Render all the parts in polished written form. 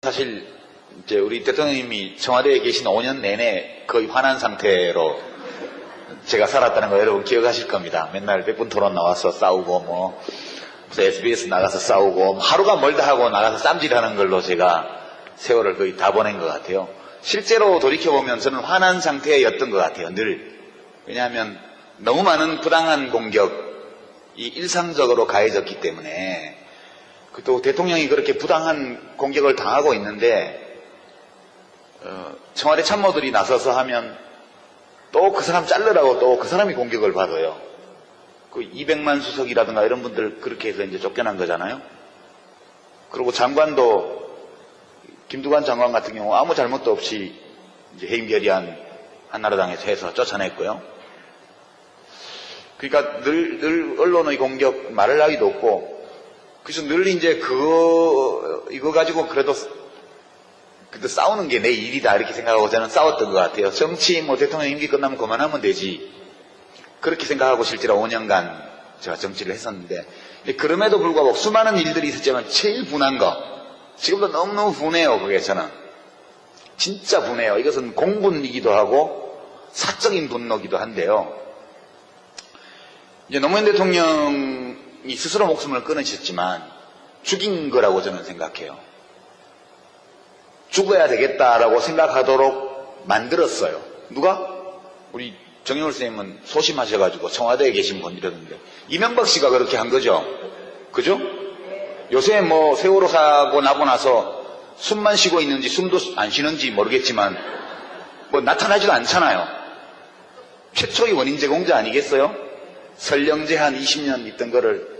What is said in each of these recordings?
사실 이제 우리 대통령님이 청와대에 계신 5년 내내 거의 화난 상태로 제가 살았다는 거 여러분 기억하실 겁니다. 맨날 백분 토론 나와서 싸우고 무슨 SBS 나가서 싸우고 하루가 멀다 하고 나가서 쌈질하는 걸로 제가 세월을 거의 다 보낸 것 같아요. 실제로 돌이켜보면 저는 화난 상태였던 것 같아요. 늘. 왜냐하면 너무 많은 부당한 공격이 일상적으로 가해졌기 때문에 또 대통령이 그렇게 부당한 공격을 당하고 있는데 청와대 참모들이 나서서 하면 또 그 사람 자르라고 또 그 사람이 공격을 받아요. 그 200만 수석이라든가 이런 분들 그렇게 해서 이제 쫓겨난 거잖아요. 그리고 장관도 김두관 장관 같은 경우 아무 잘못도 없이 이제 해임 결의안 한나라당에서 해서 쫓아냈고요. 그러니까 늘 언론의 공격 말을 하기도 없고, 그래서 늘 이제 이거 가지고 그래도 싸우는 게 내 일이다 이렇게 생각하고 저는 싸웠던 것 같아요. 정치 대통령 임기 끝나면 그만하면 되지 그렇게 생각하고 실제로 5년간 제가 정치를 했었는데, 그럼에도 불구하고 수많은 일들이 있었지만 제일 분한 거, 지금도 너무너무 분해요. 그게 저는 진짜 분해요. 이것은 공분이기도 하고 사적인 분노기도 한데요. 이제 노무현 대통령이 스스로 목숨을 끊으셨지만 죽인 거라고 저는 생각해요. 죽어야 되겠다라고 생각하도록 만들었어요. 누가? 우리 정영월 선생님은 소심하셔가지고 청와대에 계신 분이라던데, 이명박 씨가 그렇게 한 거죠. 그죠? 요새 세월호 사고 나고 나서 숨만 쉬고 있는지 숨도 안 쉬는지 모르겠지만 나타나지도 않잖아요. 최초의 원인 제공자 아니겠어요? 설령제 한 20년 있던 거를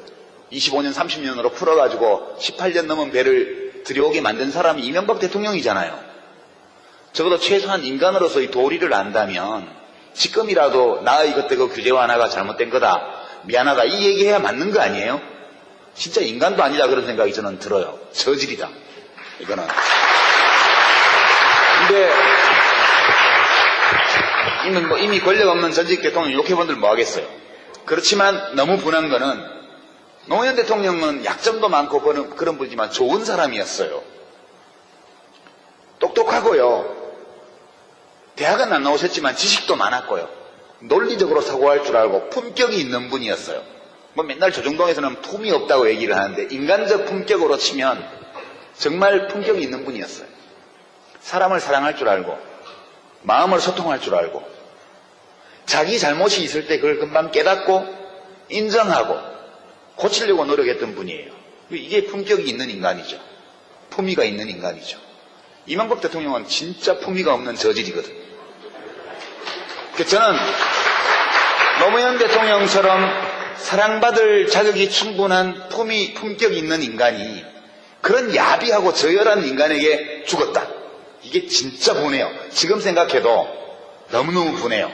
25년 30년으로 풀어가지고 18년 넘은 배를 들여오게 만든 사람이 이명박 대통령이잖아요. 적어도 최소한 인간으로서의 도리를 안다면 지금이라도 나의 그때 그 규제 완화가 잘못된 거다, 미안하다, 이 얘기해야 맞는 거 아니에요? 진짜 인간도 아니다 그런 생각이 저는 들어요. 저질이다 이거는. 근데 이미 권력 없는 전직 대통령 욕해본들 뭐 하겠어요. 그렇지만 너무 분한 거는 노무현 대통령은 약점도 많고 그런 분이지만 좋은 사람이었어요. 똑똑하고요. 대학은 안 나오셨지만 지식도 많았고요. 논리적으로 사고할 줄 알고 품격이 있는 분이었어요. 맨날 조정동에서는 품이 없다고 얘기를 하는데 인간적 품격으로 치면 정말 품격이 있는 분이었어요. 사람을 사랑할 줄 알고 마음을 소통할 줄 알고 자기 잘못이 있을 때 그걸 금방 깨닫고 인정하고 고치려고 노력했던 분이에요. 이게 품격이 있는 인간이죠. 품위가 있는 인간이죠. 이명박 대통령은 진짜 품위가 없는 저질이거든요. 저는 노무현 대통령처럼 사랑받을 자격이 충분한 품격이 있는 인간이 그런 야비하고 저열한 인간에게 죽었다. 이게 진짜 분해요. 지금 생각해도 너무너무 분해요.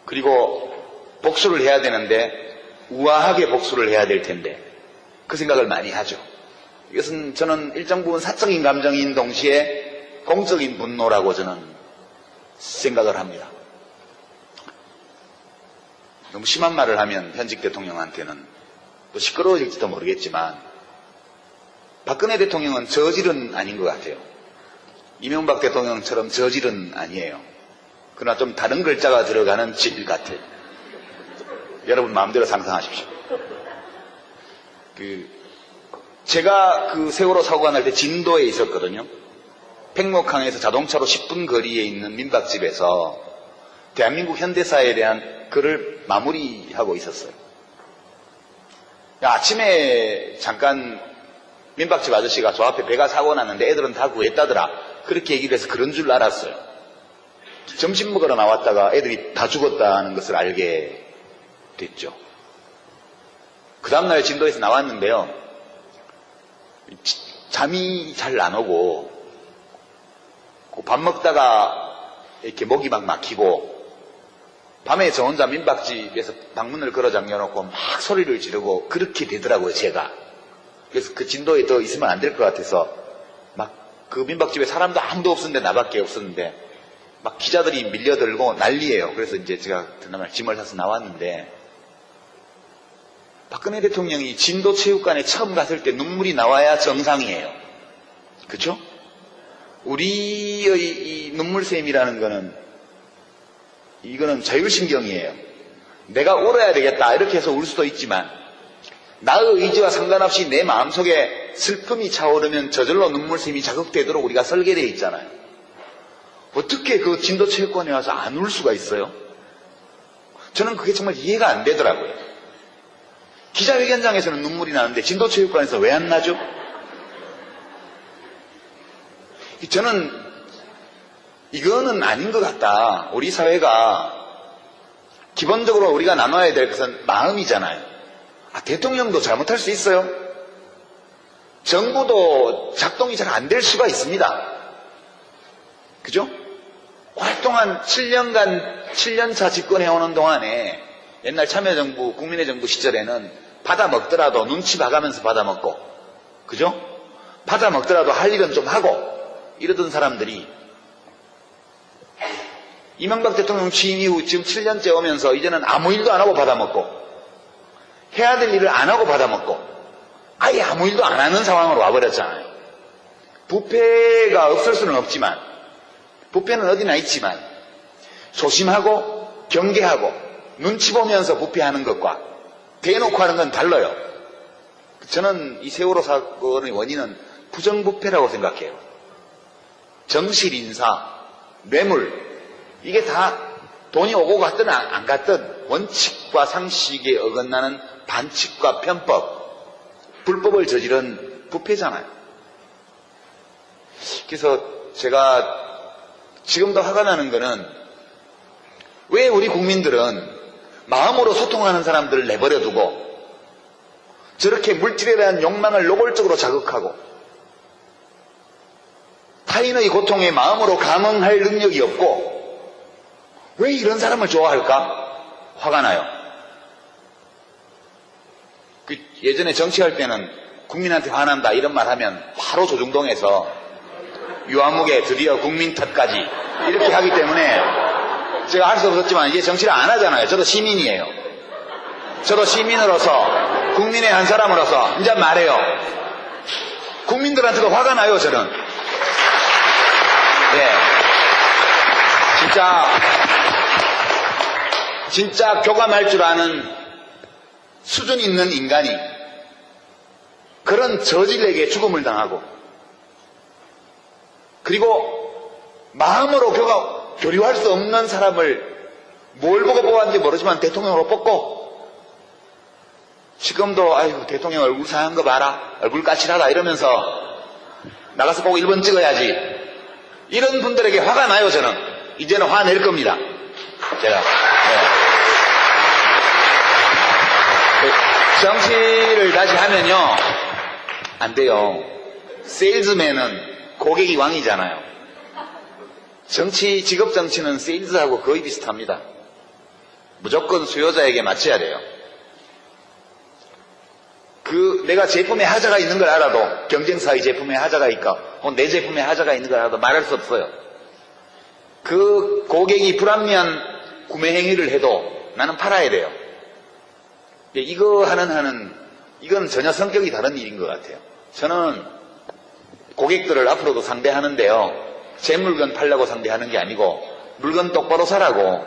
그리고 복수를 해야 되는데 우아하게 복수를 해야 될 텐데 그 생각을 많이 하죠. 이것은 저는 일정 부분 사적인 감정인 동시에 공적인 분노라고 저는 생각을 합니다. 너무 심한 말을 하면 현직 대통령한테는 또 시끄러워질지도 모르겠지만 박근혜 대통령은 저질은 아닌 것 같아요. 이명박 대통령처럼 저질은 아니에요. 그러나 좀 다른 글자가 들어가는 질 같아요. 여러분 마음대로 상상하십시오. 제가 세월호 사고가 날 때 진도에 있었거든요. 팽목항에서 자동차로 10분 거리에 있는 민박집에서 대한민국 현대사에 대한 글을 마무리하고 있었어요. 아침에 잠깐 민박집 아저씨가 저 앞에 배가 사고 났는데 애들은 다 구했다더라 그렇게 얘기를 해서 그런 줄 알았어요. 점심 먹으러 나왔다가 애들이 다 죽었다는 것을 알게 됐죠. 그 다음날 진도에서 나왔는데요. 잠이 잘 안 오고 밥 먹다가 이렇게 목이 막 막히고 밤에 저 혼자 민박집에서 방문을 걸어 잠겨놓고 막 소리를 지르고 그렇게 되더라고요, 제가. 그래서 그 진도에 더 있으면 안 될 것 같아서 막 그 민박집에 사람도 아무도 없었는데 나밖에 없었는데 막 기자들이 밀려들고 난리예요. 그래서 이제 제가 그날 짐을 사서 나왔는데 박근혜 대통령이 진도 체육관에 처음 갔을 때 눈물이 나와야 정상이에요. 그쵸? 우리의 이 눈물샘이라는 거는, 이거는 자율신경이에요. 내가 울어야 되겠다 이렇게 해서 울 수도 있지만, 나의 의지와 상관없이 내 마음속에 슬픔이 차오르면 저절로 눈물샘이 자극되도록 우리가 설계되어 있잖아요. 어떻게 그 진도체육관에 와서 안 울 수가 있어요? 저는 그게 정말 이해가 안 되더라고요. 기자회견장에서는 눈물이 나는데 진도체육관에서 왜 안 나죠? 저는 이거는 아닌 것 같다. 우리 사회가 기본적으로 우리가 나눠야 될 것은 마음이잖아요. 대통령도 잘못할 수 있어요. 정부도 작동이 잘 안 될 수가 있습니다. 그죠? 활동한 7년간 7년차 집권해오는 동안에 옛날 참여정부, 국민의 정부 시절에는 받아먹더라도 눈치 봐가면서 받아먹고, 그죠? 받아먹더라도 할 일은 좀 하고 이러던 사람들이 이명박 대통령 취임 이후 지금 7년째 오면서 이제는 아무 일도 안 하고 받아먹고, 해야 될 일을 안 하고 받아먹고, 아예 아무 일도 안 하는 상황으로 와버렸잖아요. 부패가 없을 수는 없지만, 부패는 어디나 있지만 조심하고 경계하고 눈치 보면서 부패하는 것과 대놓고 하는 건 달라요. 저는 이 세월호 사건의 원인은 부정부패라고 생각해요. 정실인사, 뇌물, 이게 다 돈이 오고 갔든 안 갔든 원칙과 상식에 어긋나는 반칙과 편법, 불법을 저지른 부패잖아요. 그래서 제가 지금도 화가 나는 거는, 왜 우리 국민들은 마음으로 소통하는 사람들을 내버려 두고 저렇게 물질에 대한 욕망을 노골적으로 자극하고 타인의 고통에 마음으로 감응할 능력이 없고 왜 이런 사람을 좋아할까? 화가 나요. 예전에 정치할 때는 국민한테 화난다 이런 말 하면 바로 조중동에서 유아무개 드디어 국민 탓까지 이렇게 하기 때문에 제가 할 수 없었지만 이제 정치를 안 하잖아요. 저도 시민이에요. 저도 시민으로서, 국민의 한 사람으로서 이제 말해요. 국민들한테도 화가 나요, 저는. 네. 진짜 교감할 줄 아는 수준 있는 인간이 그런 저질에게 죽음을 당하고, 그리고 마음으로 교류할 수 없는 사람을 뭘 보고 뽑았는지 모르지만 대통령으로 뽑고, 지금도 아이고 대통령 얼굴 상한 거 봐라, 얼굴 까칠하다 이러면서 나가서 꼭 1번 찍어야지, 이런 분들에게 화가 나요. 저는 이제는 화낼 겁니다. 제가 정치를 다시 하면요 안 돼요. 세일즈맨은 고객이 왕이잖아요. 직업 정치는 세일즈하고 거의 비슷합니다. 무조건 수요자에게 맞춰야 돼요. 내가 제품에 하자가 있는 걸 알아도, 경쟁사의 제품에 하자가 있고 내 제품에 하자가 있는 걸 알아도 말할 수 없어요. 그 고객이 불합리한 구매 행위를 해도 나는 팔아야 돼요. 이건 전혀 성격이 다른 일인 것 같아요. 저는 고객들을 앞으로도 상대하는데요, 제 물건 팔려고 상대하는 게 아니고 물건 똑바로 사라고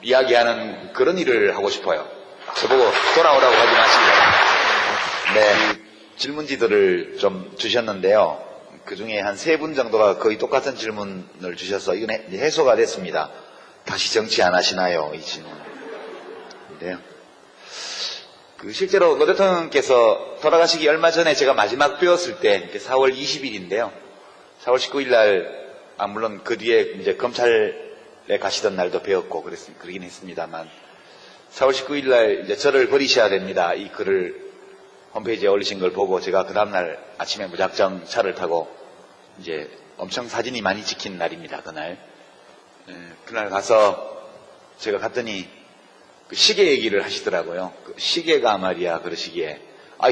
이야기하는 그런 일을 하고 싶어요. 저보고 돌아오라고 하지 마시고. 네, 질문지들을 좀 주셨는데요, 그 중에 한 3분 정도가 거의 똑같은 질문을 주셔서 이건 해소가 됐습니다. 다시 정치 안 하시나요? 이 질문인데요. 실제로 노 대통령께서 돌아가시기 얼마 전에 제가 마지막 뵈었을 때 4월 20일인데요. 4월 19일 날, 물론 그 뒤에 이제 검찰에 가시던 날도 뵈었고 그러긴 했습니다만, 4월 19일 날 이제 저를 버리셔야 됩니다, 이 글을 홈페이지에 올리신 걸 보고 제가 그 다음날 아침에 무작정 차를 타고, 이제 엄청 사진이 많이 찍힌 날입니다, 그날. 그날 가서 제가 갔더니 그 시계 얘기를 하시더라고요. 그 시계가 말이야, 그러시기에,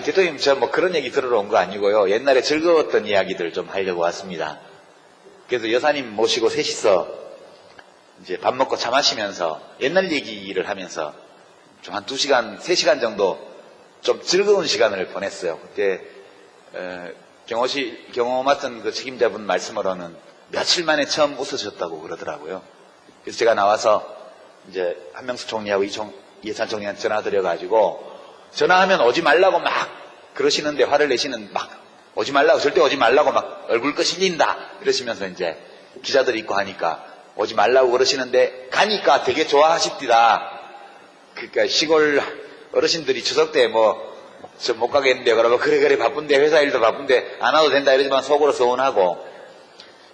대통령 저 뭐 그런 얘기 들으러 온 거 아니고요, 옛날에 즐거웠던 이야기들 좀 하려고 왔습니다. 그래서 여사님 모시고 셋이서 이제 밥 먹고 차 마시면서 옛날 얘기를 하면서 좀 한 2시간, 3시간 정도 좀 즐거운 시간을 보냈어요. 그때 경호 맡은 그 책임자분 말씀으로는 며칠 만에 처음 웃으셨다고 그러더라고요. 그래서 제가 나와서 이제 한명숙 총리하고 이해찬 총리한테 전화 드려가지고 전화하면 오지 말라고 막 그러시는데 화를 내시는 막 오지 말라고 절대 오지 말라고 막 얼굴 끄실린다 이러시면서 이제 기자들 있고 하니까 오지 말라고 그러시는데 가니까 되게 좋아하십디다. 그러니까 시골 어르신들이 추석 때 뭐 저 못 가겠는데 그러면 그래 바쁜데 회사 일도 바쁜데 안 와도 된다 이러지만 속으로 서운하고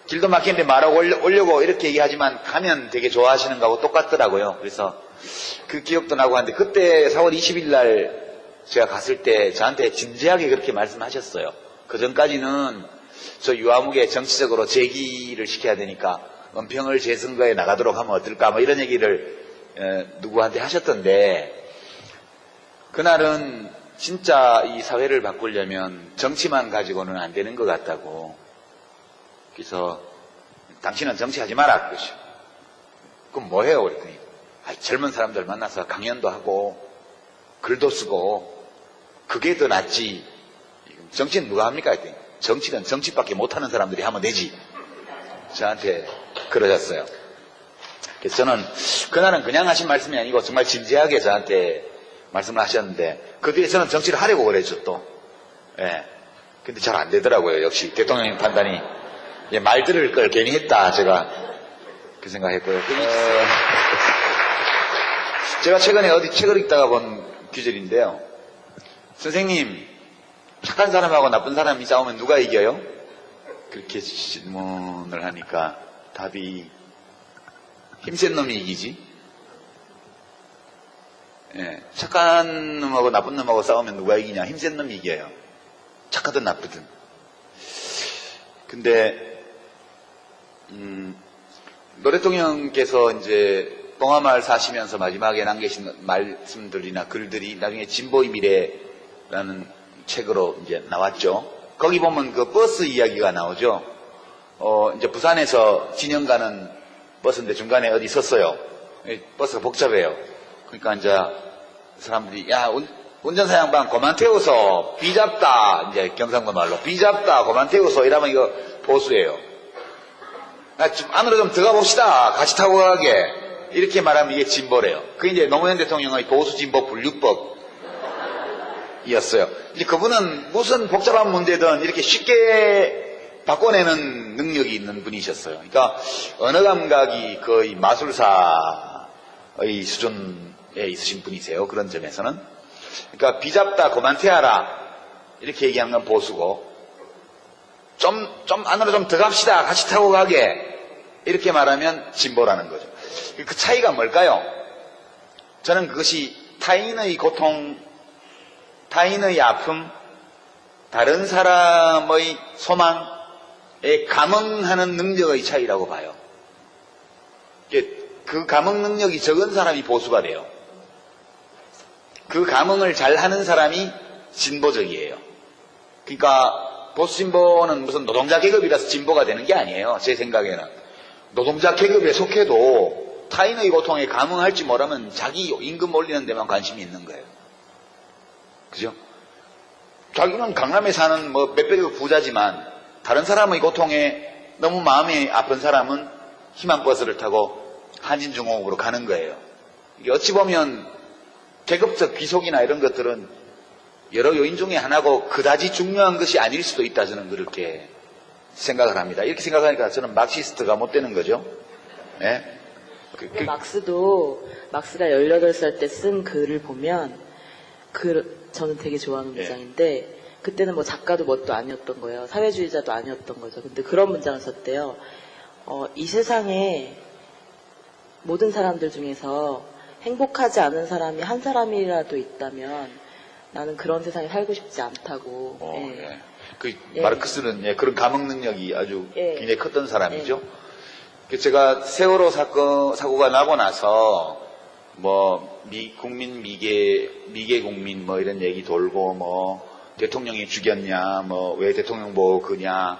길도 막히는데 말하고 오려고 이렇게 얘기하지만 가면 되게 좋아하시는 거하고 똑같더라고요. 그래서 그 기억도 나고 하는데 그때 4월 20일 날 제가 갔을 때 저한테 진지하게 그렇게 말씀하셨어요. 그 전까지는 저 유아무개 정치적으로 제기를 시켜야 되니까 은평을 재선거에 나가도록 하면 어떨까 뭐 이런 얘기를 누구한테 하셨던데 그날은 진짜 이 사회를 바꾸려면 정치만 가지고는 안 되는 것 같다고. 그래서 당신은 정치하지 마라 그러죠. 그럼 뭐 해요? 그랬더니 젊은 사람들 만나서 강연도 하고 글도 쓰고 그게 더 낫지. 정치는 누가 합니까? 했더니 정치는 정치밖에 못하는 사람들이 하면 되지. 저한테 그러셨어요. 그래서 저는 그날은 그냥 하신 말씀이 아니고 정말 진지하게 저한테 말씀을 하셨는데 그 뒤에 저는 정치를 하려고 그랬죠 또. 예. 근데 잘 안 되더라고요. 역시 대통령님 판단이 말 들을 걸 괜히 했다 제가 그 생각했고요. 제가 최근에 어디 책을 읽다가 본 귀절인데요. 선생님 착한 사람하고 나쁜 사람이 싸우면 누가 이겨요? 그렇게 질문을 하니까 답이 힘센 놈이 이기지. 예, 착한 놈하고 나쁜 놈하고 싸우면 누가 이기냐? 힘센 놈이 이겨요. 착하든 나쁘든. 근데 노 대통령께서 이제 봉화마을 사시면서 마지막에 남기신 말씀들이나 글들이 나중에 진보의 미래라는 책으로 이제 나왔죠. 거기 보면 그 버스 이야기가 나오죠. 이제 부산에서 진영 가는 버스인데 중간에 어디 섰어요. 버스가 복잡해요. 그러니까 이제 사람들이 야 운전사 양반 그만 태워서 비잡다 이제 경상도 말로 비잡다 그만 태워서 이러면 이거 보수예요. 좀 안으로 좀 들어가 봅시다. 같이 타고 가게. 이렇게 말하면 이게 진보래요. 그게 이제 노무현 대통령의 보수 진보 분류법이었어요. 이제 그분은 무슨 복잡한 문제든 이렇게 쉽게 바꿔내는 능력이 있는 분이셨어요. 그러니까 언어 감각이 거의 마술사의 수준에 있으신 분이세요. 그런 점에서는. 그러니까 비잡다 그만 태워라. 이렇게 얘기하는 건 보수고 좀 안으로 좀 들어갑시다. 같이 타고 가게. 이렇게 말하면 진보라는 거죠. 그 차이가 뭘까요? 저는 그것이 타인의 고통, 타인의 아픔, 다른 사람의 소망에 감응하는 능력의 차이라고 봐요. 그 감응 능력이 적은 사람이 보수가 돼요. 그 감응을 잘하는 사람이 진보적이에요. 그러니까 보수 진보는 무슨 노동자 계급이라서 진보가 되는 게 아니에요. 제 생각에는. 노동자 계급에 속해도 타인의 고통에 감응할지 모르면 자기 임금 올리는 데만 관심이 있는 거예요. 그죠? 자기는 강남에 사는 뭐 몇백억 부자지만 다른 사람의 고통에 너무 마음이 아픈 사람은 희망버스를 타고 한진중공업으로 가는 거예요. 이게 어찌 보면 계급적 귀속이나 이런 것들은 여러 요인 중에 하나고 그다지 중요한 것이 아닐 수도 있다 저는 그렇게 생각을 합니다. 이렇게 생각하니까 저는 막시스트가 못 되는 거죠. 네? 막스가 18살 때 쓴 글을 보면 저는 되게 좋아하는 문장인데 그때는 뭐 작가도 뭣도 아니었던 거예요. 사회주의자도 아니었던 거죠. 근데 그런 문장을 썼대요. 이 세상에 모든 사람들 중에서 행복하지 않은 사람이 한 사람이라도 있다면 나는 그런 세상에 살고 싶지 않다고. 예. 마르크스는 그런 감흥 능력이 아주 굉장히 컸던 사람이죠. 제가 세월호 사고가 나고 나서 뭐 국민 미개 국민 뭐 이런 얘기 돌고 뭐 대통령이 죽였냐 뭐 왜 대통령 보고 그냐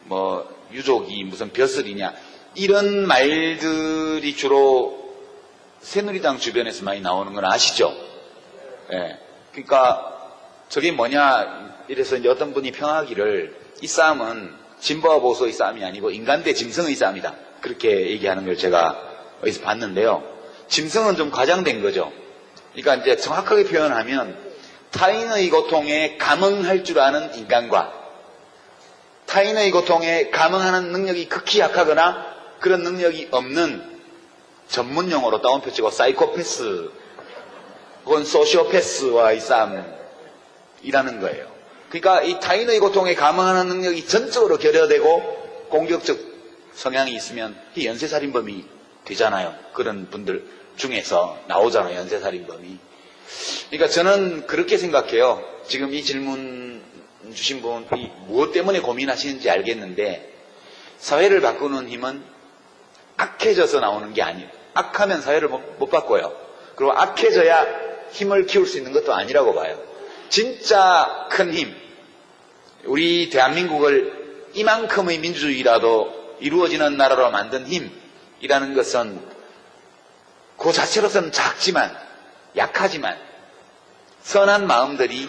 뭐 유족이 무슨 벼슬이냐 이런 말들이 주로 새누리당 주변에서 많이 나오는 건 아시죠? 예. 그러니까 저게 뭐냐 이래서 이제 어떤 분이 평하기를 이 싸움은 진보와 보수의 싸움이 아니고 인간 대 짐승의 싸움이다. 그렇게 얘기하는 걸 제가 어디서 봤는데요. 짐승은 좀 과장된 거죠. 그러니까 이제 정확하게 표현하면 타인의 고통에 감응할 줄 아는 인간과 타인의 고통에 감응하는 능력이 극히 약하거나 그런 능력이 없는 전문 용어로 따옴표 치고 사이코패스 혹은 소시오패스와의 싸움이라는 거예요. 그러니까 이 타인의 고통에 감응하는 능력이 전적으로 결여되고 공격적 성향이 있으면 이 연쇄살인범이 되잖아요. 그런 분들 중에서 나오잖아요. 연쇄살인범이. 그러니까 저는 그렇게 생각해요. 지금 이 질문 주신 분이 무엇 때문에 고민하시는지 알겠는데 사회를 바꾸는 힘은 악해져서 나오는 게 아니에요. 악하면 사회를 못 바꿔요. 그리고 악해져야 힘을 키울 수 있는 것도 아니라고 봐요. 진짜 큰 힘, 우리 대한민국을 이만큼의 민주주의라도 이루어지는 나라로 만든 힘이라는 것은 그 자체로서는 작지만 약하지만 선한 마음들이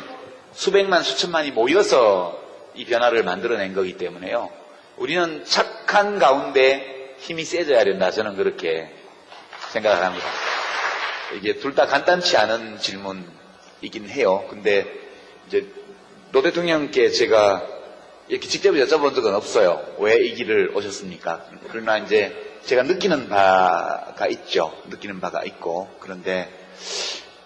수백만 수천만이 모여서 이 변화를 만들어낸 거기 때문에요. 우리는 착한 가운데 힘이 세져야 된다. 저는 그렇게 생각을 합니다. 이게 둘 다 간단치 않은 질문이긴 해요. 근데 이제 노 대통령께 제가 이렇게 직접 여쭤본 적은 없어요. 왜 이 길을 오셨습니까? 그러나 이제 제가 느끼는 바가 있죠. 느끼는 바가 있고. 그런데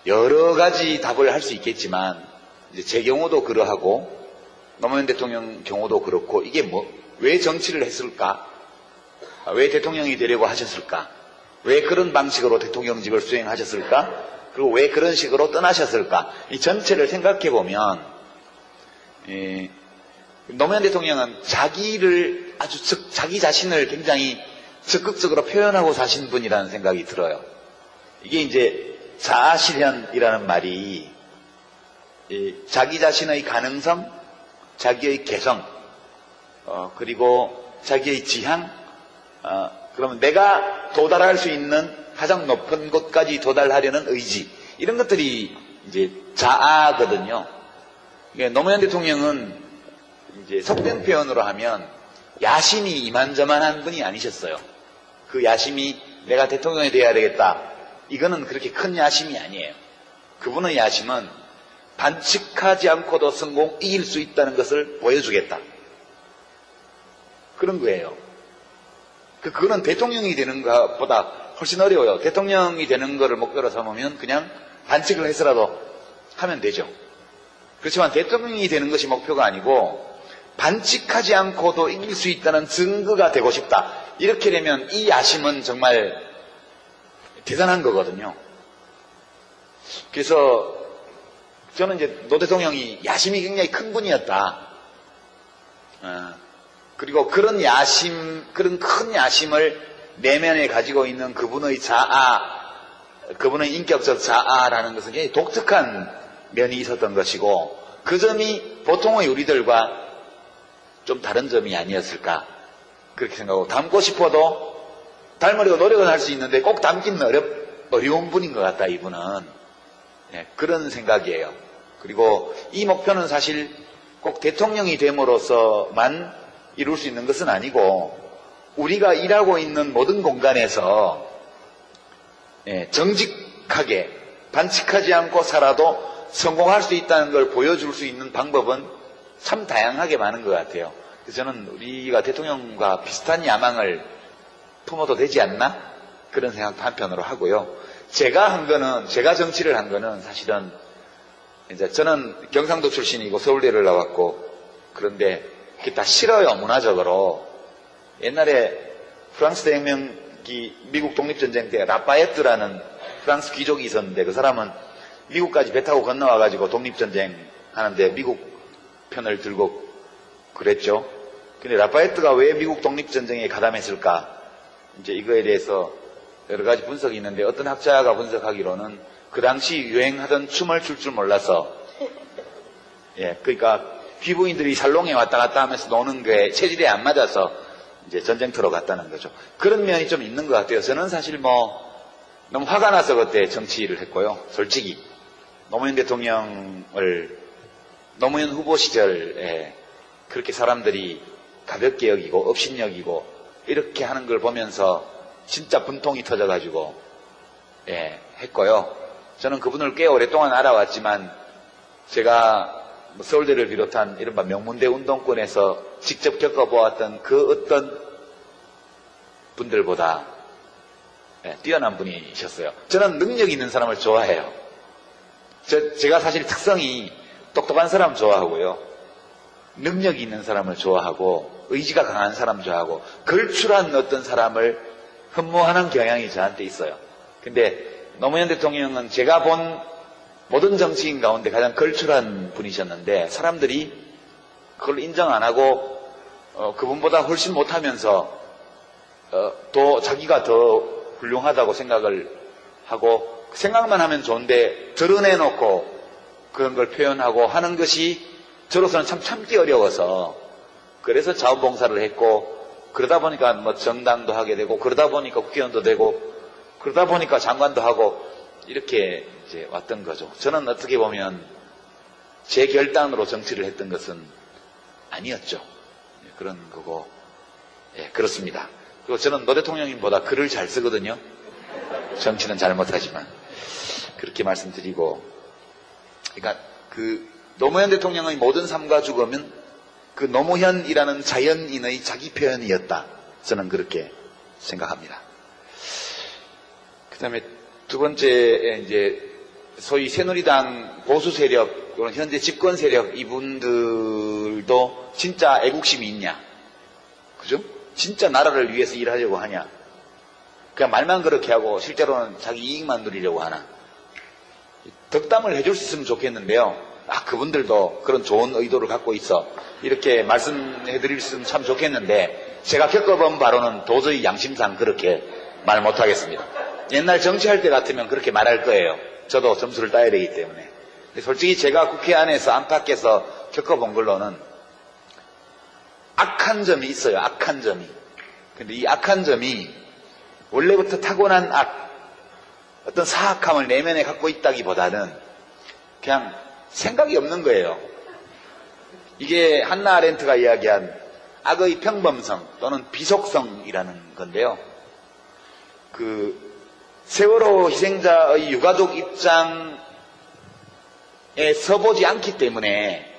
여러 가지 답을 할 수 있겠지만 이제 제 경우도 그러하고 노무현 대통령 경우도 그렇고 이게 왜 정치를 했을까? 왜 대통령이 되려고 하셨을까? 왜 그런 방식으로 대통령직을 수행하셨을까? 그리고 왜 그런 식으로 떠나셨을까? 이 전체를 생각해 보면 노무현 대통령은 자기 자신을 굉장히 적극적으로 표현하고 사신 분이라는 생각이 들어요. 이게 이제 자아실현이라는 말이 자기 자신의 가능성, 자기의 개성, 그리고 자기의 지향, 그러면 내가 도달할 수 있는 가장 높은 곳까지 도달하려는 의지, 이런 것들이 이제 자아거든요. 그러니까 노무현 대통령은 이제 속된 표현으로 하면 야심이 이만저만한 분이 아니셨어요. 그 야심이 내가 대통령이 돼야 되겠다. 이거는 그렇게 큰 야심이 아니에요. 그분의 야심은 반칙하지 않고도 이길 수 있다는 것을 보여주겠다. 그런 거예요. 그거는 대통령이 되는 것보다 훨씬 어려워요. 대통령이 되는 것을 목표로 삼으면 그냥 반칙을 해서라도 하면 되죠. 그렇지만 대통령이 되는 것이 목표가 아니고 반칙하지 않고도 이길 수 있다는 증거가 되고 싶다. 이렇게 되면 이 야심은 정말 대단한 거거든요. 그래서 저는 이제 노 대통령이 야심이 굉장히 큰 분이었다. 그리고 그런 큰 야심을 내면에 가지고 있는 그분의 그분의 인격적 자아라는 것은 굉장히 독특한 면이 있었던 것이고, 그 점이 보통의 우리들과 좀 다른 점이 아니었을까, 그렇게 생각하고, 닮고 싶어도 닮으려고 노력은 할 수 있는데 꼭 닮기는 어려운 분인 것 같다, 이분은. 네, 그런 생각이에요. 그리고 이 목표는 사실 꼭 대통령이 됨으로써만 이룰 수 있는 것은 아니고, 우리가 일하고 있는 모든 공간에서 정직하게 반칙하지 않고 살아도 성공할 수 있다는 걸 보여줄 수 있는 방법은 참 다양하게 많은 것 같아요. 그래서 저는 우리가 대통령과 비슷한 야망을 품어도 되지 않나? 그런 생각도 한편으로 하고요. 제가 정치를 한 거는 사실은 이제 저는 경상도 출신이고 서울대를 나왔고, 그런데 그게 다 싫어요, 문화적으로. 옛날에 프랑스 대혁명기 미국 독립전쟁 때 라파에트라는 프랑스 귀족이 있었는데, 그 사람은 미국까지 배 타고 건너와가지고 독립전쟁 하는데 미국 편을 들고 그랬죠. 근데 라파에트가 왜 미국 독립전쟁에 가담했을까? 이제 이거에 대해서 여러 가지 분석이 있는데, 어떤 학자가 분석하기로는 그 당시 유행하던 춤을 출 줄 몰라서, 그러니까 귀부인들이 살롱에 왔다 갔다 하면서 노는 게 체질에 안 맞아서 이제 전쟁터로 갔다는 거죠. 그런 면이 좀 있는 것 같아요. 저는 사실 너무 화가 나서 그때 정치를 했고요. 솔직히 노무현 후보 시절에 그렇게 사람들이 가볍게 여기고 업신여기고 이렇게 하는 걸 보면서 진짜 분통이 터져가지고 했고요. 저는 그분을 꽤 오랫동안 알아왔지만 제가 서울대를 비롯한 이른바 명문대 운동권에서 직접 겪어보았던 그 어떤 분들보다 뛰어난 분이셨어요. 저는 능력 있는 사람을 좋아해요. 제가 사실 특성이 똑똑한 사람 좋아하고요. 능력 있는 사람을 좋아하고 의지가 강한 사람 좋아하고 걸출한 어떤 사람을 흠모하는 경향이 저한테 있어요. 근데 노무현 대통령은 제가 본 모든 정치인 가운데 가장 걸출한 분이셨는데 사람들이 그걸 인정 안 하고 그분보다 훨씬 못하면서 또 자기가 더 훌륭하다고 생각을 하고 생각만 하면 좋은데 드러내놓고 그런 걸 표현하고 하는 것이 저로서는 참 참기 어려워서 그래서 자원봉사를 했고 그러다 보니까 뭐 정당도 하게 되고 그러다 보니까 국회의원도 되고 그러다 보니까 장관도 하고 이렇게 이제 왔던 거죠. 저는 어떻게 보면 제 결단으로 정치를 했던 것은 아니었죠. 그런 거고 그렇습니다. 그리고 저는 노 대통령님보다 글을 잘 쓰거든요. 정치는 잘 못하지만 그렇게 말씀드리고 그러니까 그 노무현 대통령의 모든 삶과 죽음은 그 노무현이라는 자연인의 자기 표현이었다. 저는 그렇게 생각합니다. 그 다음에 두 번째 이제 소위 새누리당 보수 세력, 그런 현재 집권 세력 이분들도 진짜 애국심이 있냐? 그죠? 진짜 나라를 위해서 일하려고 하냐? 그냥 말만 그렇게 하고 실제로는 자기 이익만 누리려고 하나? 덕담을 해줄 수 있으면 좋겠는데요. 그분들도 그런 좋은 의도를 갖고 있어. 이렇게 말씀해 드릴 수 있으면 참 좋겠는데 제가 겪어본 바로는 도저히 양심상 그렇게 말 못하겠습니다. 옛날 정치할 때 같으면 그렇게 말할 거예요. 저도 점수를 따야 되기 때문에. 근데 솔직히 제가 국회 안에서 안팎에서 겪어본 걸로는 악한 점이 있어요. 악한 점이. 근데 이 악한 점이 원래부터 타고난 어떤 사악함을 내면에 갖고 있다기보다는 그냥 생각이 없는 거예요. 이게 한나 아렌트가 이야기한 악의 평범성 또는 비속성이라는 건데요. 그 세월호 희생자의 유가족 입장에 서보지 않기 때문에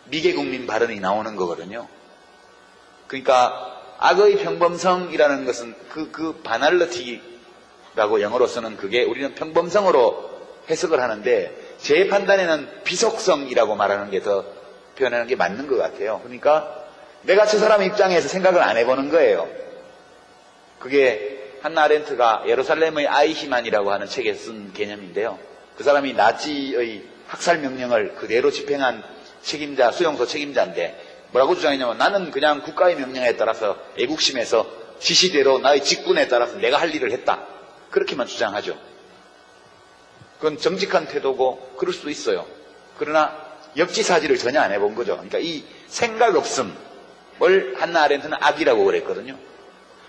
미개국민 발언이 나오는 거거든요. 그러니까 악의 평범성이라는 것은 그 바날러티라고 영어로서는 그게 우리는 평범성으로 해석을 하는데 제 판단에는 비속성이라고 말하는 게 더 표현하는 게 맞는 것 같아요. 그러니까 내가 저 사람 입장에서 생각을 안 해보는 거예요. 그게 한나 아렌트가 예루살렘의 아이히만이라고 하는 책에 쓴 개념인데요. 그 사람이 나치의 학살 명령을 그대로 집행한 책임자, 수용소 책임자인데 뭐라고 주장했냐면 나는 그냥 국가의 명령에 따라서 애국심에서 지시대로 나의 직분에 따라서 내가 할 일을 했다. 그렇게만 주장하죠. 그건 정직한 태도고 그럴 수도 있어요. 그러나 역지사지를 전혀 안 해본 거죠. 그러니까 이 생각 없음을 한나 아렌트는 악이라고 그랬거든요.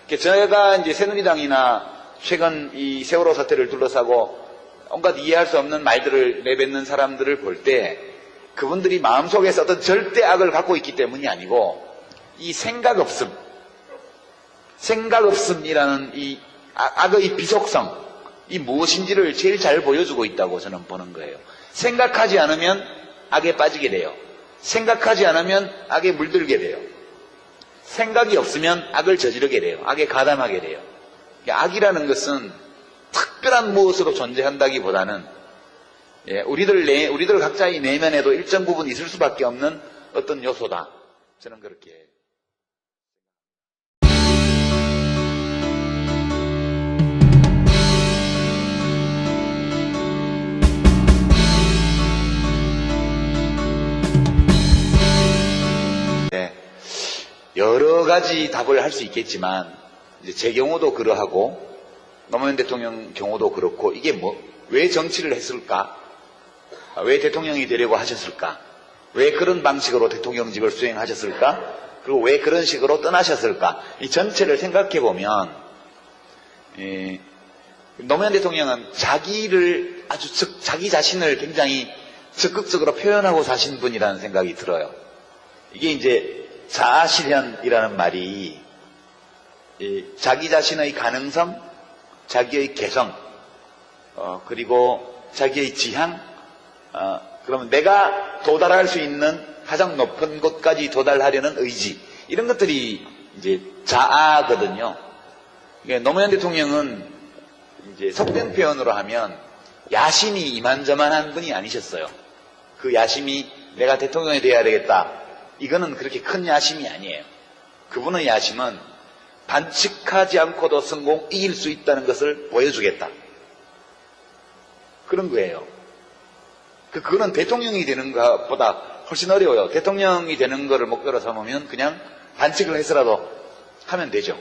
제가 이제 새누리당이나 최근 이 세월호 사태를 둘러싸고 온갖 이해할 수 없는 말들을 내뱉는 사람들을 볼 때 그분들이 마음속에서 어떤 절대 악을 갖고 있기 때문이 아니고 이 생각 없음이라는 이 악의 비속성, 이 무엇인지를 제일 잘 보여주고 있다고 저는 보는 거예요. 생각하지 않으면 악에 빠지게 돼요. 생각하지 않으면 악에 물들게 돼요. 생각이 없으면 악을 저지르게 돼요. 악에 가담하게 돼요. 악이라는 것은 특별한 무엇으로 존재한다기보다는 우리들 각자의 내면에도 일정 부분 있을 수밖에 없는 어떤 요소다. 저는 그렇게. 여러 가지 답을 할 수 있겠지만 이제 제 경우도 그러하고 노무현 대통령 경우도 그렇고 이게 왜 정치를 했을까? 왜 대통령이 되려고 하셨을까? 왜 그런 방식으로 대통령직을 수행하셨을까? 그리고 왜 그런 식으로 떠나셨을까? 이 전체를 생각해 보면 노무현 대통령은 자기 자신을 굉장히 적극적으로 표현하고 사신 분이라는 생각이 들어요. 이게 이제 자아실현이라는 말이 자기 자신의 가능성, 자기의 개성, 그리고 자기의 지향, 그러면 내가 도달할 수 있는 가장 높은 곳까지 도달하려는 의지, 이런 것들이 이제 자아거든요. 노무현 대통령은 이제 속된 표현으로 하면 야심이 이만저만한 분이 아니셨어요. 그 야심이 내가 대통령이 돼야 되겠다, 이거는 그렇게 큰 야심이 아니에요. 그분의 야심은 반칙하지 않고도 이길 수 있다는 것을 보여주겠다, 그런 거예요. 그거는 대통령이 되는 것보다 훨씬 어려워요. 대통령이 되는 것을 목표로 삼으면 그냥 반칙을 해서라도 하면 되죠.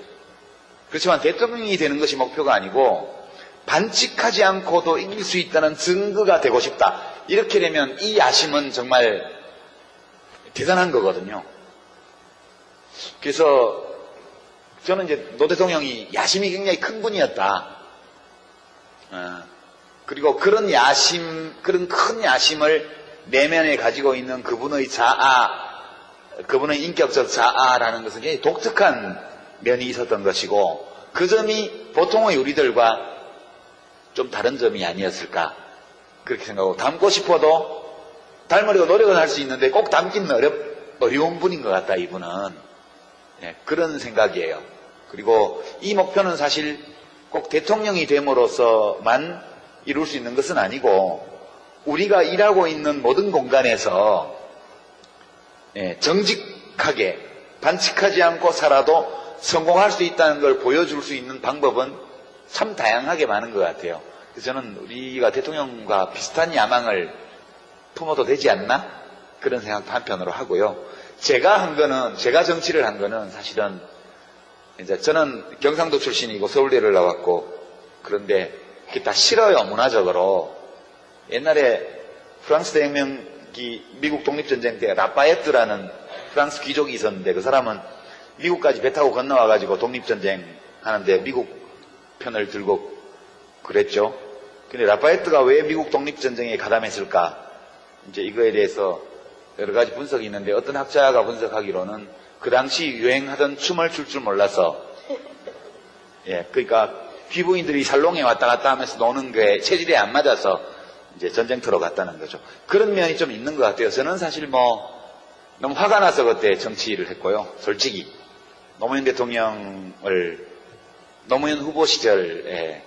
그렇지만 대통령이 되는 것이 목표가 아니고 반칙하지 않고도 이길 수 있다는 증거가 되고 싶다, 이렇게 되면 이 야심은 정말 대단한 거거든요. 그래서 저는 이제 노 대통령이 야심이 굉장히 큰 분이었다. 그리고 그런 야심, 그런 큰 야심을 내면에 가지고 있는 그분의 자아, 그분의 인격적 자아라는 것은 굉장히 독특한 면이 있었던 것이고, 그 점이 보통의 우리들과 좀 다른 점이 아니었을까, 그렇게 생각하고, 닮고 싶어도 닮으려고 노력은 할 수 있는데 꼭 닮기는 어려운 분인 것 같다, 이분은. 네, 그런 생각이에요. 그리고 이 목표는 사실 꼭 대통령이 됨으로써만 이룰 수 있는 것은 아니고, 우리가 일하고 있는 모든 공간에서 정직하게 반칙하지 않고 살아도 성공할 수 있다는 걸 보여줄 수 있는 방법은 참 다양하게 많은 것 같아요. 그래서 저는 우리가 대통령과 비슷한 야망을 품어도 되지 않나, 그런 생각도 한편으로 하고요. 제가 정치를 한 거는 사실은 이제 저는 경상도 출신이고 서울대를 나왔고, 그런데 그게 다 싫어요, 문화적으로. 옛날에 프랑스 대혁명기 미국 독립전쟁 때 라파에트라는 프랑스 귀족이 있었는데, 그 사람은 미국까지 배 타고 건너와가지고 독립전쟁 하는데 미국 편을 들고 그랬죠. 근데 라파에트가 왜 미국 독립전쟁에 가담했을까, 이제 이거에 대해서 여러 가지 분석이 있는데, 어떤 학자가 분석하기로는 그 당시 유행하던 춤을 출 줄 몰라서, 그러니까 귀부인들이 살롱에 왔다 갔다 하면서 노는 게 체질에 안 맞아서 이제 전쟁터로 갔다는 거죠. 그런 면이 좀 있는 것 같아요. 저는 사실 너무 화가 나서 그때 정치를 했고요. 솔직히 노무현 후보 시절에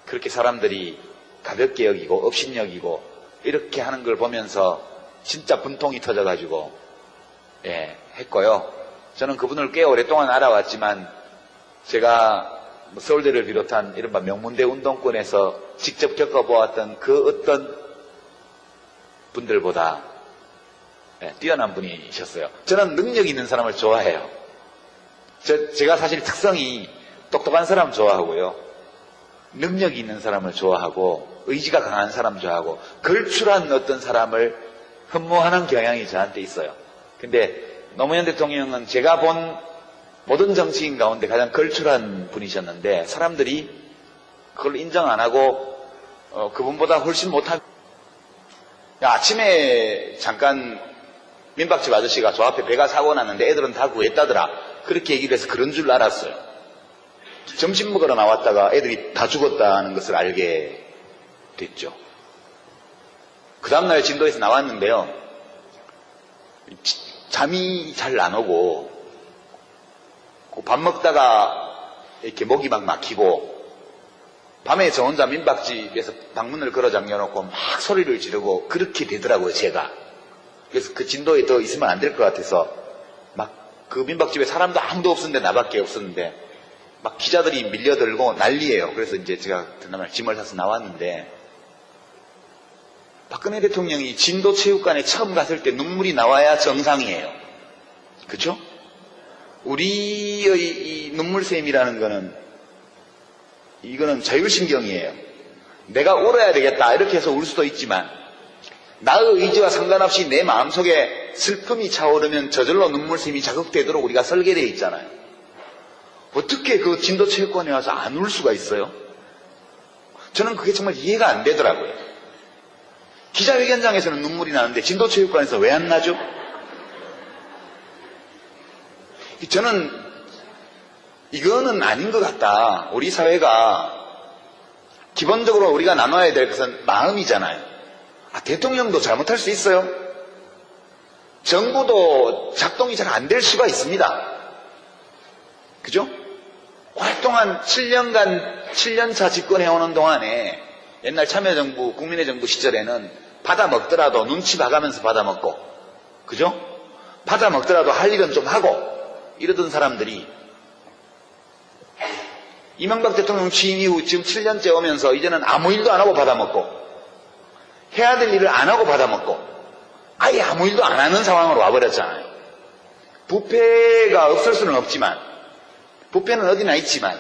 그렇게 사람들이 가볍게 여기고 업신여기고 이렇게 하는 걸 보면서 진짜 분통이 터져가지고 했고요. 저는 그분을 꽤 오랫동안 알아왔지만, 제가 서울대를 비롯한 이른바 명문대 운동권에서 직접 겪어보았던 그 어떤 분들보다 뛰어난 분이셨어요. 저는 능력 있는 사람을 좋아해요. 제가 사실 특성이 똑똑한 사람 좋아하고요, 능력 있는 사람을 좋아하고, 의지가 강한 사람 좋아하고, 걸출한 어떤 사람을 흠모하는 경향이 저한테 있어요. 근데 노무현 대통령은 제가 본 모든 정치인 가운데 가장 걸출한 분이셨는데, 사람들이 그걸 인정 안 하고 그분보다 훨씬 못한. 아침에 잠깐 민박집 아저씨가 저 앞에 배가 사고 났는데 애들은 다 구했다더라, 그렇게 얘기를 해서 그런 줄 알았어요. 점심 먹으러 나왔다가 애들이 다 죽었다는 것을 알게 됐죠. 그 다음날 진도에서 나왔는데요, 잠이 잘 안 오고, 밥 먹다가 이렇게 목이 막 막히고, 밤에 저 혼자 민박집에서 방문을 걸어 잠겨놓고 막 소리를 지르고 그렇게 되더라고요, 제가. 그래서 그 진도에 더 있으면 안 될 것 같아서 막 그 민박집에 사람도 아무도 없었는데, 나밖에 없었는데 막 기자들이 밀려들고 난리예요. 그래서 이제 제가 그날 짐을 사서 나왔는데, 박근혜 대통령이 진도 체육관에 처음 갔을 때 눈물이 나와야 정상이에요. 그렇죠? 우리의 이 눈물샘이라는 거는, 이거는 자율신경이에요. 내가 울어야 되겠다 이렇게 해서 울 수도 있지만, 나의 의지와 상관없이 내 마음속에 슬픔이 차오르면 저절로 눈물샘이 자극되도록 우리가 설계되어 있잖아요. 어떻게 그 진도 체육관에 와서 안 울 수가 있어요? 저는 그게 정말 이해가 안 되더라고요. 기자회견장에서는 눈물이 나는데 진도 체육관에서 왜 안 나죠? 저는 이거는 아닌 것 같다. 우리 사회가 기본적으로 우리가 나눠야 될 것은 마음이잖아요. 대통령도 잘못할 수 있어요. 정부도 작동이 잘 안 될 수가 있습니다. 그죠? 활동한 7년간, 7년차 집권해오는 동안에 옛날 참여정부, 국민의 정부 시절에는 받아먹더라도 눈치 봐가면서 받아먹고, 그죠? 받아먹더라도 할 일은 좀 하고, 이러던 사람들이 이명박 대통령 취임 이후 지금 7년째 오면서 이제는 아무 일도 안 하고 받아먹고, 해야 될 일을 안 하고 받아먹고, 아예 아무 일도 안 하는 상황으로 와버렸잖아요. 부패가 없을 수는 없지만, 부패는 어디나 있지만,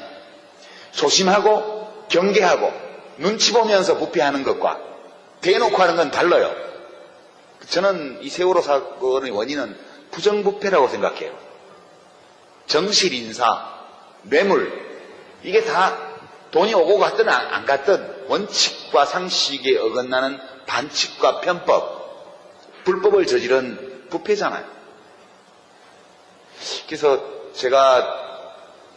조심하고, 경계하고, 눈치 보면서 부패하는 것과 대놓고 하는 건 달라요. 저는 이 세월호 사건의 원인은 부정부패라고 생각해요. 정실 인사, 뇌물, 이게 다 돈이 오고 갔든 안 갔든 원칙과 상식에 어긋나는 반칙과 편법, 불법을 저지른 부패잖아요. 그래서 제가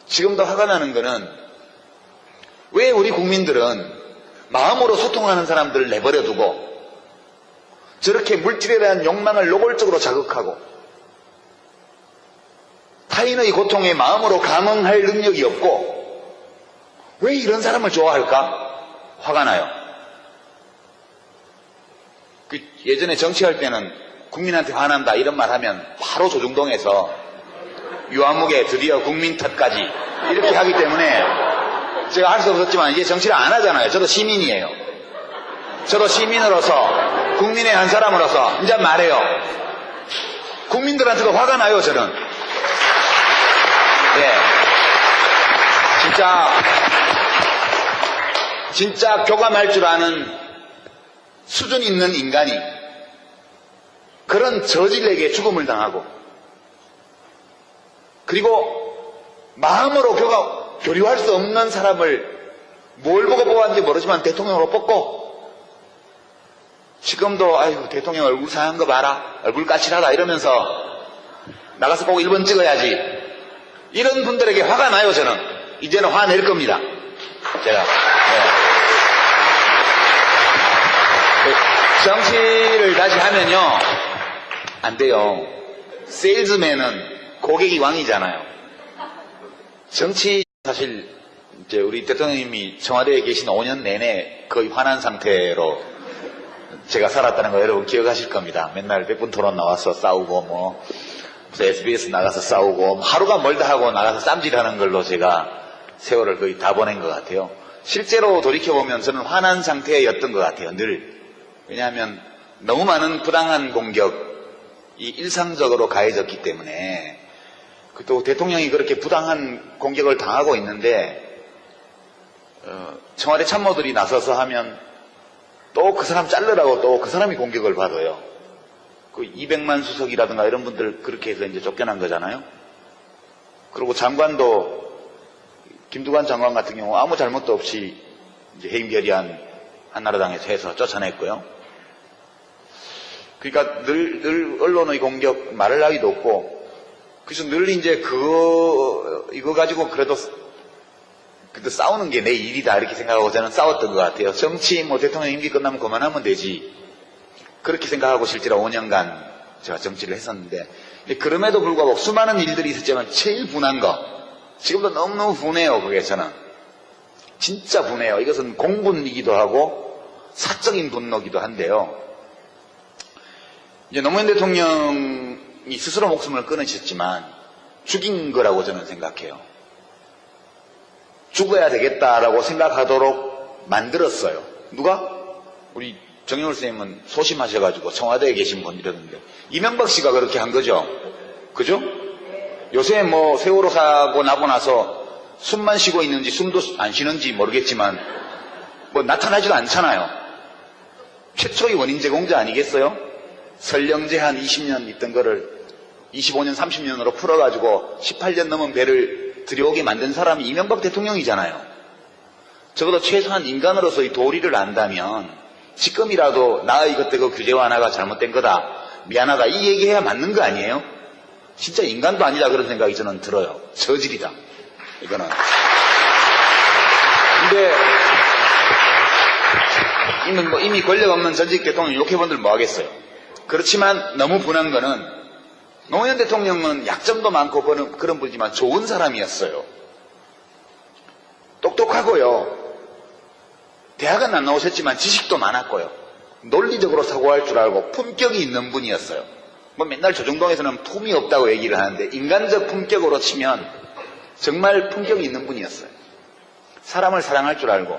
지금도 화가 나는 거는 왜 우리 국민들은 마음으로 소통하는 사람들을 내버려 두고 저렇게 물질에 대한 욕망을 노골적으로 자극하고 타인의 고통에 마음으로 감응할 능력이 없고 왜 이런 사람을 좋아할까? 화가 나요. 예전에 정치할 때는 국민한테 화난다 이런 말 하면 바로 조중동에서 유아무개 드디어 국민 탓까지 이렇게 하기 때문에 제가 할 수 없었지만 이제 정치를 안 하잖아요. 저도 시민이에요. 저도 시민으로서 국민의 한 사람으로서 이제 말해요. 국민들한테도 화가 나요. 저는. 네. 진짜 교감할 줄 아는 수준 있는 인간이 그런 저질에게 죽음을 당하고 그리고 마음으로 교류할 수 없는 사람을 뭘 보고 뽑았는지 모르지만 대통령으로 뽑고 지금도 아이고 대통령 얼굴 상한 거 봐라 얼굴 까칠하다 이러면서 나가서 꼭 1번 찍어야지 이런 분들에게 화가 나요. 저는 이제는 화낼 겁니다. 제가 정치를 다시 하면요 안 돼요. 세일즈맨은 고객이 왕이잖아요. 정치 사실 이제 우리 대통령님이 청와대에 계신 5년 내내 거의 화난 상태로 제가 살았다는 거 여러분 기억하실 겁니다. 맨날 백분 토론 나와서 싸우고 뭐 SBS 나가서 싸우고 하루가 멀다 하고 나가서 쌈질하는 걸로 제가 세월을 거의 다 보낸 것 같아요. 실제로 돌이켜보면 저는 화난 상태였던 것 같아요. 늘. 왜냐하면 너무 많은 부당한 공격이 일상적으로 가해졌기 때문에 또 대통령이 그렇게 부당한 공격을 당하고 있는데 청와대 참모들이 나서서 하면 또 그 사람 자르라고 또 그 사람이 공격을 받아요. 그 200만 수석이라든가 이런 분들 그렇게 해서 이제 쫓겨난 거잖아요. 그리고 장관도 김두관 장관 같은 경우 아무 잘못도 없이 이제 해임 결의안 한나라당에서 해서 쫓아냈고요. 그러니까 늘 언론의 공격 말을 하기도 없고 그래서 늘 이제 이거 가지고 그래도 싸우는 게 내 일이다 이렇게 생각하고 저는 싸웠던 것 같아요. 정치 뭐 대통령 임기 끝나면 그만하면 되지 그렇게 생각하고 실제로 5년간 제가 정치를 했었는데 그럼에도 불구하고 수많은 일들이 있었지만 제일 분한 거 지금도 너무너무 분해요. 그게 저는 진짜 분해요. 이것은 공분이기도 하고 사적인 분노기도 한데요. 이제 노무현 대통령이 스스로 목숨을 끊으셨지만 죽인 거라고 저는 생각해요. 죽어야 되겠다라고 생각하도록 만들었어요. 누가? 우리 정영월 선생님은 소심하셔가지고 청와대에 계신 분이라는데 이명박 씨가 그렇게 한 거죠. 그죠? 요새 뭐 세월호 사고 나고 나서 숨만 쉬고 있는지 숨도 안 쉬는지 모르겠지만 뭐 나타나지도 않잖아요. 최초의 원인 제공자 아니겠어요? 설령제 한 20년 있던 거를 25년 30년으로 풀어가지고 18년 넘은 배를 들여오게 만든 사람이 이명박 대통령이잖아요. 적어도 최소한 인간으로서의 도리를 안다면 지금이라도 나의 그때 그 규제 완화가 잘못된 거다 미안하다 이 얘기해야 맞는 거 아니에요? 진짜 인간도 아니다 그런 생각이 저는 들어요. 저질이다. 이거는. 근데 이미 권력 없는 전직 대통령 욕해본들 뭐 하겠어요. 그렇지만 너무 분한 거는 노무현 대통령은 약점도 많고 그런 분이지만 좋은 사람이었어요. 똑똑하고요. 대학은 안 나오셨지만 지식도 많았고요. 논리적으로 사고할 줄 알고 품격이 있는 분이었어요. 뭐 맨날 조정동에서는 품이 없다고 얘기를 하는데 인간적 품격으로 치면 정말 품격이 있는 분이었어요. 사람을 사랑할 줄 알고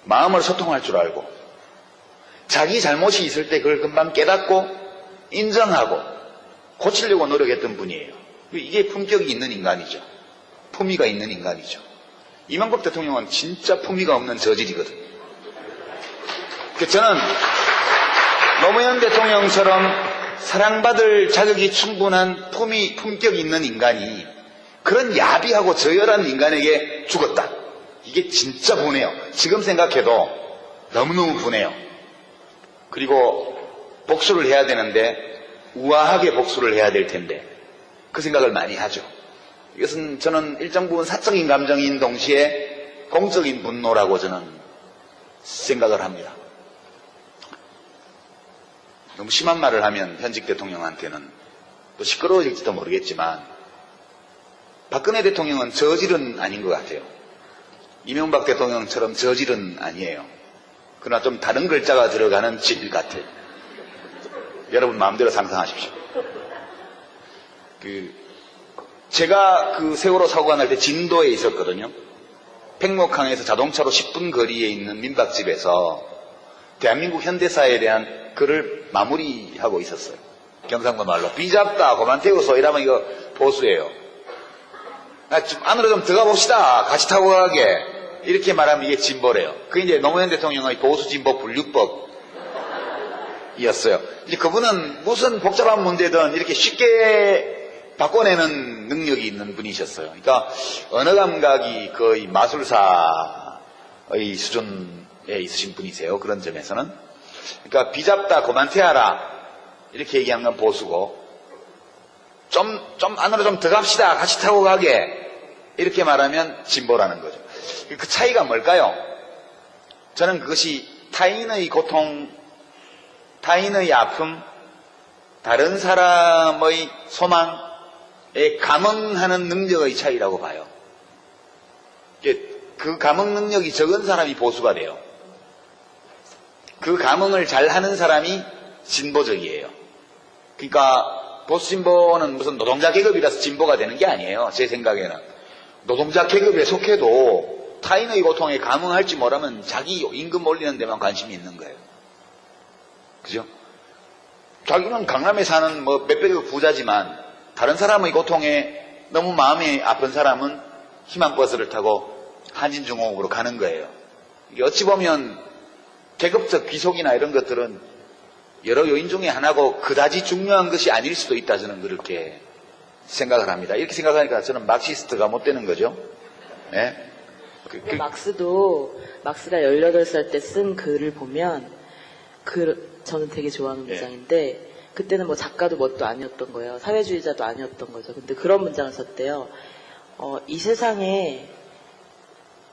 마음을 소통할 줄 알고 자기 잘못이 있을 때 그걸 금방 깨닫고 인정하고 고치려고 노력했던 분이에요. 이게 품격이 있는 인간이죠. 품위가 있는 인간이죠. 이명박 대통령은 진짜 품위가 없는 저질이거든요. 저는 노무현 대통령처럼 사랑받을 자격이 충분한 품격이 있는 인간이 그런 야비하고 저열한 인간에게 죽었다. 이게 진짜 분해요. 지금 생각해도 너무너무 분해요. 그리고 복수를 해야 되는데 우아하게 복수를 해야 될 텐데 그 생각을 많이 하죠. 이것은 저는 일정 부분 사적인 감정인 동시에 공적인 분노라고 저는 생각을 합니다. 너무 심한 말을 하면 현직 대통령한테는 또 시끄러워질지도 모르겠지만 박근혜 대통령은 저질은 아닌 것 같아요. 이명박 대통령처럼 저질은 아니에요. 그러나 좀 다른 글자가 들어가는 질 같아요. 여러분 마음대로 상상하십시오. 제가 그 세월호 사고가 날 때 진도에 있었거든요. 팽목항에서 자동차로 10분 거리에 있는 민박집에서 대한민국 현대사에 대한 글을 마무리하고 있었어요. 경상도 말로 비잡다 그만 태우소 이러면 이거 보수예요. 안으로 좀 들어가 봅시다 같이 타고 가게 이렇게 말하면 이게 진보래요. 그게 이제 노무현 대통령의 보수 진보 분류법이었어요. 이제 그분은 무슨 복잡한 문제든 이렇게 쉽게 바꿔내는 능력이 있는 분이셨어요. 그러니까 언어 감각이 거의 마술사의 수준에 있으신 분이세요. 그런 점에서는. 그러니까 비잡다 그만 태하라 이렇게 얘기하는 건 보수고 좀 안으로 좀 들어갑시다 같이 타고 가게 이렇게 말하면 진보라는 거죠. 그 차이가 뭘까요? 저는 그것이 타인의 고통, 타인의 아픔, 다른 사람의 소망에 감응하는 능력의 차이라고 봐요. 그 감응 능력이 적은 사람이 보수가 돼요. 그 감응을 잘하는 사람이 진보적이에요. 그러니까 보수 진보는 무슨 노동자 계급이라서 진보가 되는 게 아니에요. 제 생각에는 노동자 계급에 속해도 타인의 고통에 감응할지 모르면 자기 임금 올리는 데만 관심이 있는 거예요. 그죠? 자기는 강남에 사는 뭐 몇백억 부자지만 다른 사람의 고통에 너무 마음이 아픈 사람은 희망버스를 타고 한진중공업으로 가는 거예요. 이게 어찌 보면 계급적 귀속이나 이런 것들은 여러 요인 중에 하나고 그다지 중요한 것이 아닐 수도 있다 저는 그렇게 생각을 합니다. 이렇게 생각하니까 저는 막시스트가 못 되는 거죠. 네? 막스가 18살 때 쓴 글을 보면 저는 되게 좋아하는 문장인데 그때는 뭐 작가도 뭣도 아니었던 거예요. 사회주의자도 아니었던 거죠. 근데 그런 문장을 썼대요. 이 세상에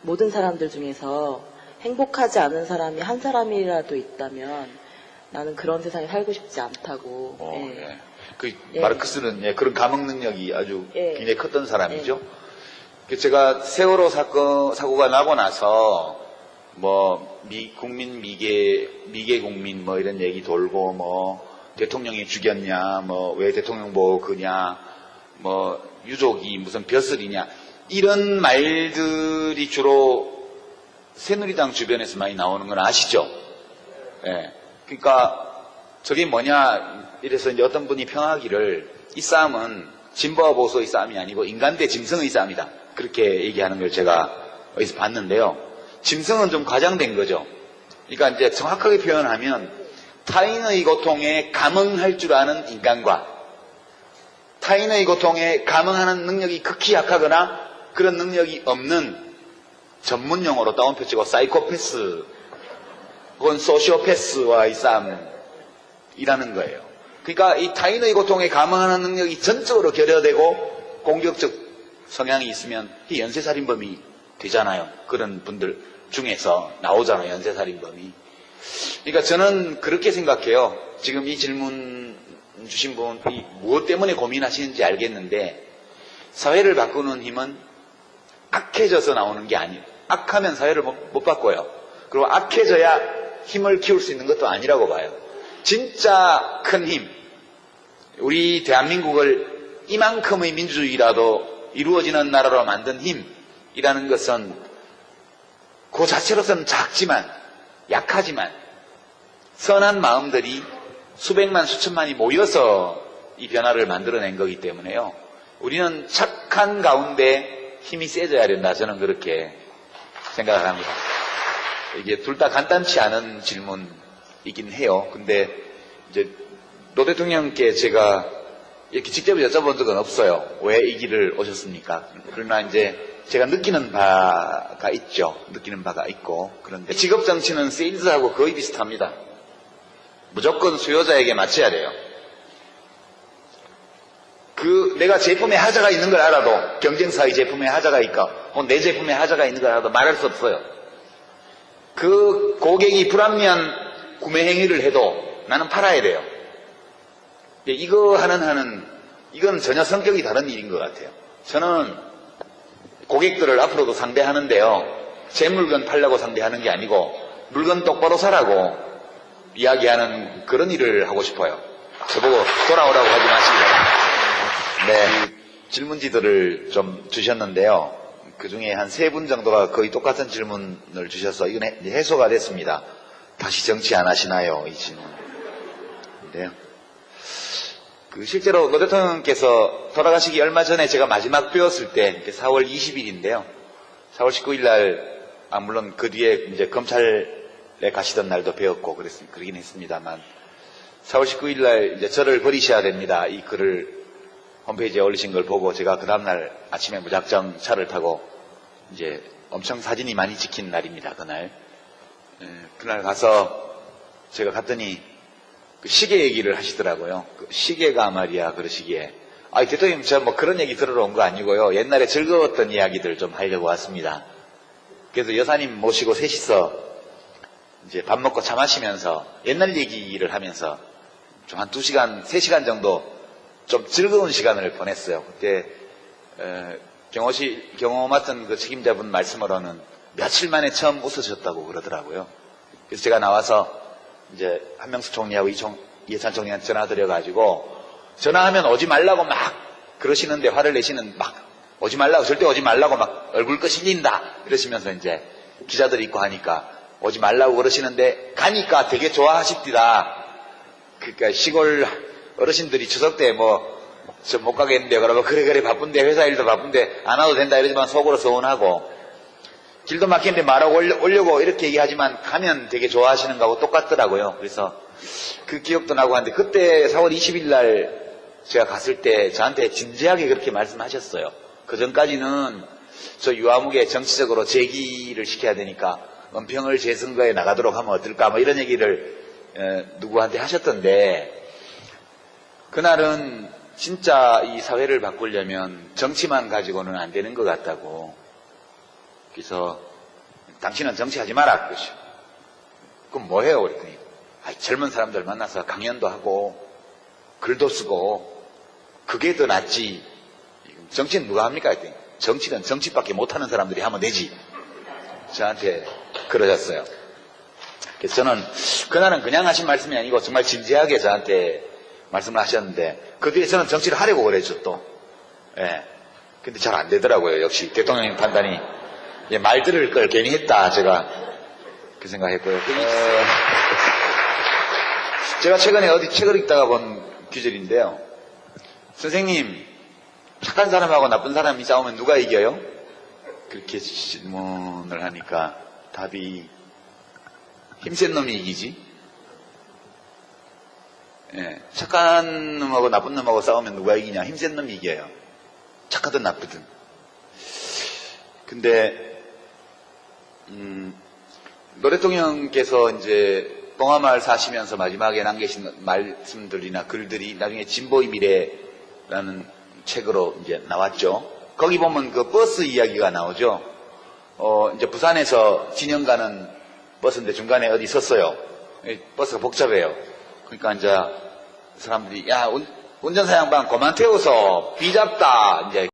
모든 사람들 중에서 행복하지 않은 사람이 한 사람이라도 있다면 나는 그런 세상에 살고 싶지 않다고. 마르크스는 그런 감흥 능력이 아주 굉장히 컸던 사람이죠. 제가 세월호 사고가 나고 나서 뭐 국민 미개 국민 뭐 이런 얘기 돌고 뭐 대통령이 죽였냐 뭐 왜 대통령 보고 그냐 뭐 유족이 무슨 벼슬이냐 이런 말들이 주로 새누리당 주변에서 많이 나오는 건 아시죠? 예. 그러니까 저게 뭐냐 이래서 이제 어떤 분이 평하기를 이 싸움은 진보와 보수의 싸움이 아니고 인간 대 짐승의 싸움이다. 그렇게 얘기하는 걸 제가 어디서 봤는데요. 짐승은 좀 과장된 거죠. 그러니까 이제 정확하게 표현하면 타인의 고통에 감응할 줄 아는 인간과 타인의 고통에 감응하는 능력이 극히 약하거나 그런 능력이 없는 전문 용어로 따옴표 치고 사이코패스 혹은 소시오패스와의 싸움이라는 거예요. 그러니까 이 타인의 고통에 감응하는 능력이 전적으로 결여되고 공격적 성향이 있으면 이 연쇄살인범이 되잖아요. 그런 분들 중에서 나오잖아요. 연쇄살인범이. 그러니까 저는 그렇게 생각해요. 지금 이 질문 주신 분이 무엇 때문에 고민하시는지 알겠는데 사회를 바꾸는 힘은 악해져서 나오는 게 아니에요. 악하면 사회를 못 바꿔요. 그리고 악해져야 힘을 키울 수 있는 것도 아니라고 봐요. 진짜 큰 힘, 우리 대한민국을 이만큼의 민주주의라도 이루어지는 나라로 만든 힘이라는 것은 그 자체로서는 작지만 약하지만 선한 마음들이 수백만 수천만이 모여서 이 변화를 만들어낸 거기 때문에요. 우리는 착한 가운데 힘이 세져야 된다. 저는 그렇게 생각합니다. 이게 둘 다 간단치 않은 질문이긴 해요. 근데 이제 노 대통령께 제가 이렇게 직접 여쭤본 적은 없어요. 왜 이 길을 오셨습니까? 그러나 이제 제가 느끼는 바가 있죠. 느끼는 바가 있고. 그런데 직업 정치는 세일즈하고 거의 비슷합니다. 무조건 수요자에게 맞춰야 돼요. 내가 제품에 하자가 있는 걸 알아도, 경쟁사의 제품에 하자가 있고, 내 제품에 하자가 있는 걸 알아도 말할 수 없어요. 그 고객이 불합리한 구매 행위를 해도 나는 팔아야 돼요. 이거 이건 전혀 성격이 다른 일인 것 같아요. 저는 고객들을 앞으로도 상대하는데요. 제 물건 팔려고 상대하는 게 아니고, 물건 똑바로 사라고 이야기하는 그런 일을 하고 싶어요. 저보고 돌아오라고 하지 마시기 바랍니다. 네, 질문지들을 좀 주셨는데요. 그 중에 한 3분 정도가 거의 똑같은 질문을 주셔서 이건 해소가 됐습니다. 다시 정치 안 하시나요? 이 질문. 네. 실제로 노 대통령께서 돌아가시기 얼마 전에 제가 마지막 뵈었을 때 4월 20일인데요. 4월 19일 날, 물론 그 뒤에 이제 검찰에 가시던 날도 뵈었고 그러긴 했습니다만 4월 19일 날 이제 저를 버리셔야 됩니다. 이 글을 홈페이지에 올리신 걸 보고 제가 그 다음날 아침에 무작정 차를 타고 이제 엄청 사진이 많이 찍힌 날입니다. 그날. 그날 가서 제가 갔더니 그 시계 얘기를 하시더라고요. 그 시계가 말이야 그러시기에 대통령 저 뭐 그런 얘기 들으러 온 거 아니고요. 옛날에 즐거웠던 이야기들 좀 하려고 왔습니다. 그래서 여사님 모시고 셋이서 이제 밥 먹고 차 마시면서 옛날 얘기를 하면서 좀 한 2시간, 3시간 정도 좀 즐거운 시간을 보냈어요. 그때 경호 맡은 그 책임자분 말씀으로는 며칠 만에 처음 웃으셨다고 그러더라고요. 그래서 제가 나와서 이제 한명숙 총리하고 이해찬 총리한테 전화드려가지고 전화하면 오지 말라고 막 그러시는데 화를 내시는 막 오지 말라고 절대 오지 말라고 막 얼굴 끄실린다 이러시면서 이제 기자들이 있고 하니까 오지 말라고 그러시는데 가니까 되게 좋아하십디다. 그러니까 시골 어르신들이 추석 때 저 못 가겠는데 그러면 그래 바쁜데 회사 일도 바쁜데 안 와도 된다 이러지만 속으로 서운하고 길도 막히는데 말하고 오려고 이렇게 얘기하지만 가면 되게 좋아하시는 거하고 똑같더라고요. 그래서 그 기억도 나고 하는데 그때 4월 20일 날 제가 갔을 때 저한테 진지하게 그렇게 말씀하셨어요. 그 전까지는 저 유아무개 정치적으로 제기를 시켜야 되니까 은평을 재선거에 나가도록 하면 어떨까 뭐 이런 얘기를 누구한테 하셨던데 그날은 진짜 이 사회를 바꾸려면 정치만 가지고는 안 되는 것 같다고. 그래서 당신은 정치하지 마라 그러시오. 그럼 뭐 해요? 그랬더니 젊은 사람들 만나서 강연도 하고 글도 쓰고 그게 더 낫지. 정치는 누가 합니까? 했더니 정치는 정치밖에 못하는 사람들이 하면 되지. 저한테 그러셨어요. 그래서 저는 그날은 그냥 하신 말씀이 아니고 정말 진지하게 저한테 말씀을 하셨는데 그 뒤에 저는 정치를 하려고 그랬죠 또. 예. 근데 잘 안 되더라고요. 역시 대통령님 판단이 말 들을 걸 괜히 했다 제가 그 생각했고요. 제가 최근에 어디 책을 읽다가 본 규절인데요. 선생님 착한 사람하고 나쁜 사람이 싸우면 누가 이겨요? 그렇게 질문을 하니까 답이 힘센 놈이 이기지. 예, 착한 놈하고 나쁜 놈하고 싸우면 누가 이기냐? 힘센 놈이 이겨요. 착하든 나쁘든. 근데 노 대통령께서 이제 봉화마을 사시면서 마지막에 남기신 말씀들이나 글들이 나중에 진보의 미래라는 책으로 이제 나왔죠. 거기 보면 그 버스 이야기가 나오죠. 이제 부산에서 진영 가는 버스인데 중간에 어디 섰어요. 버스가 복잡해요. 그러니까 이제 사람들이, 야, 운전사 양반 그만 태워서 비 잡다. 이제